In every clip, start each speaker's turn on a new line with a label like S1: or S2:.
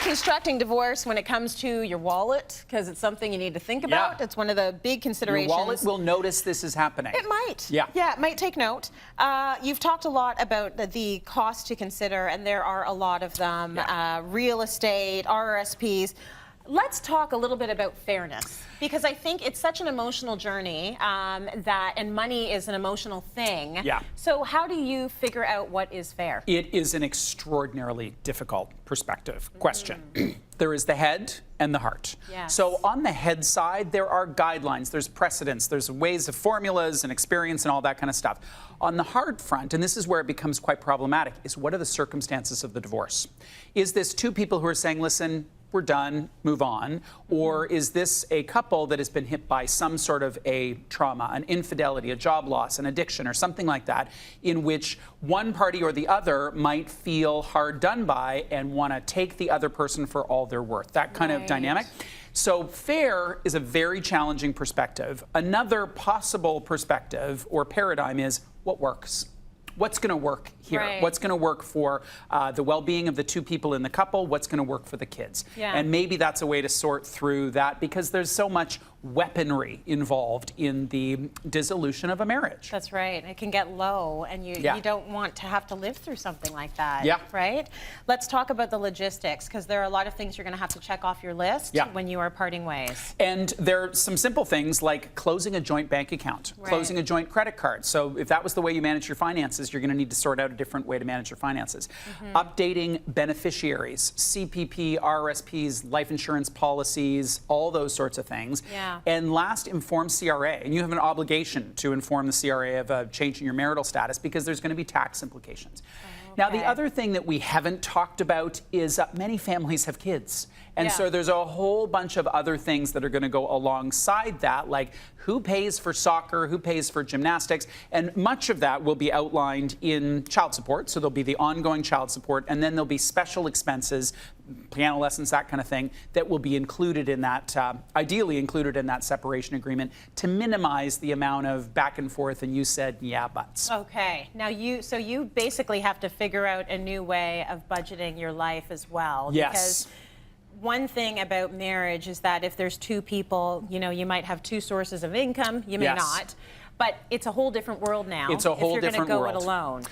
S1: deconstructing divorce when it comes to your wallet, because it's something you need to think about. It's one of the big considerations.
S2: Your wallet will notice this is happening.
S1: It might.
S2: Yeah.
S1: Yeah, it might take note. You've talked a lot about the cost to consider, and there are a lot of them.
S2: Yeah.
S1: Real estate, RRSPs. Let's talk a little bit about fairness, because I think it's such an emotional journey and money is an emotional thing.
S2: Yeah.
S1: So how do you figure out what is fair?
S2: It is an extraordinarily difficult perspective question. There is the head and the heart.
S1: Yes.
S2: So on the head side, there are guidelines, there's precedents, there's ways of formulas and experience and all that kind of stuff. On the heart front, and this is where it becomes quite problematic, is what are the circumstances of the divorce? Is this two people who are saying, listen, we're done, move on? Or is this a couple that has been hit by some sort of a trauma, an infidelity, a job loss, an addiction, or something like that, in which one party or the other might feel hard done by and want to take the other person for all they're worth? That kind of dynamic. So fair is a very challenging perspective. Another possible perspective or paradigm is what works. What's going to work here?
S1: Right.
S2: What's going to work for the well-being of the two people in the couple? What's going to work for the kids?
S1: Yeah.
S2: And maybe that's a way to sort through that, because there's so much weaponry involved in the dissolution of a marriage.
S1: That's right. It can get low, and you don't want to have to live through something like that.
S2: Yeah.
S1: Right? Let's talk about the logistics, because there are a lot of things you're going to have to check off your list when you are parting ways.
S2: And there are some simple things like closing a joint bank account, closing a joint credit card. So if that was the way you manage your finances, you're going to need to sort out a different way to manage your finances. Updating beneficiaries, CPP, RRSPs, life insurance policies, all those sorts of things.
S1: Yeah.
S2: And last, inform CRA. And you have an obligation to inform the CRA of a change in your marital status, because there's going to be tax implications. Now, the other thing that we haven't talked about is many families have kids. And so there's a whole bunch of other things that are going to go alongside that, like who pays for soccer, who pays for gymnastics, and much of that will be outlined in child support. So there'll be the ongoing child support, and then there'll be special expenses, piano lessons, that kind of thing, that will be included in that, ideally included in that separation agreement, to minimize the amount of back and forth and you said, yeah, buts.
S1: Okay. Now so you basically have to figure out a new way of budgeting your life as well.
S2: Yes.
S1: Because one thing about marriage is that if there's two people, you might have two sources of income, you may not, but it's a whole different world now.
S2: It's a whole different world.
S1: If you're going to go it alone.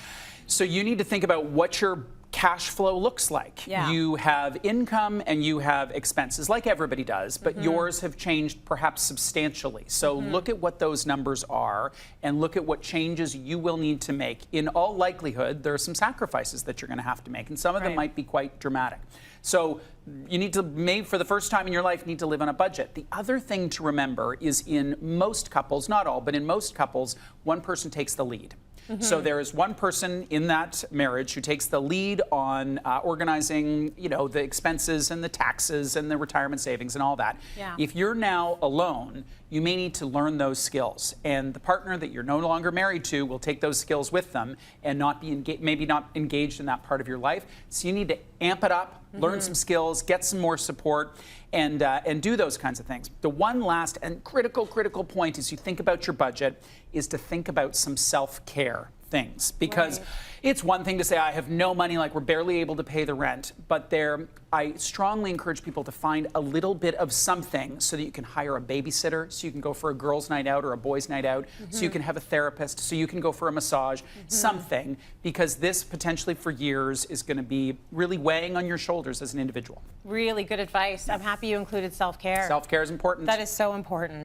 S2: So you need to think about what your cash flow looks like.
S1: Yeah.
S2: You have income and you have expenses, like everybody does, but yours have changed perhaps substantially. So look at what those numbers are and look at what changes you will need to make. In all likelihood, there are some sacrifices that you're going to have to make, and some of them might be quite dramatic. So you need to, for the first time in your life, need to live on a budget. The other thing to remember is, in most couples, not all, but in most couples, one person takes the lead. So there is one person in that marriage who takes the lead on organizing, the expenses and the taxes and the retirement savings and all that.
S1: Yeah.
S2: If you're now alone, you may need to learn those skills, and the partner that you're no longer married to will take those skills with them and not be maybe not engaged in that part of your life. So you need to amp it up, learn some skills, get some more support, and do those kinds of things. The one last and critical point as you think about your budget is to think about some self-care things, because it's one thing to say, I have no money, like we're barely able to pay the rent, but I strongly encourage people to find a little bit of something so that you can hire a babysitter, so you can go for a girls' night out or a boys' night out, so you can have a therapist, so you can go for a massage, something, because this potentially for years is going to be really weighing on your shoulders as an individual.
S1: Really good advice. I'm happy you included self-care.
S2: Self-care is important.
S1: That is so important.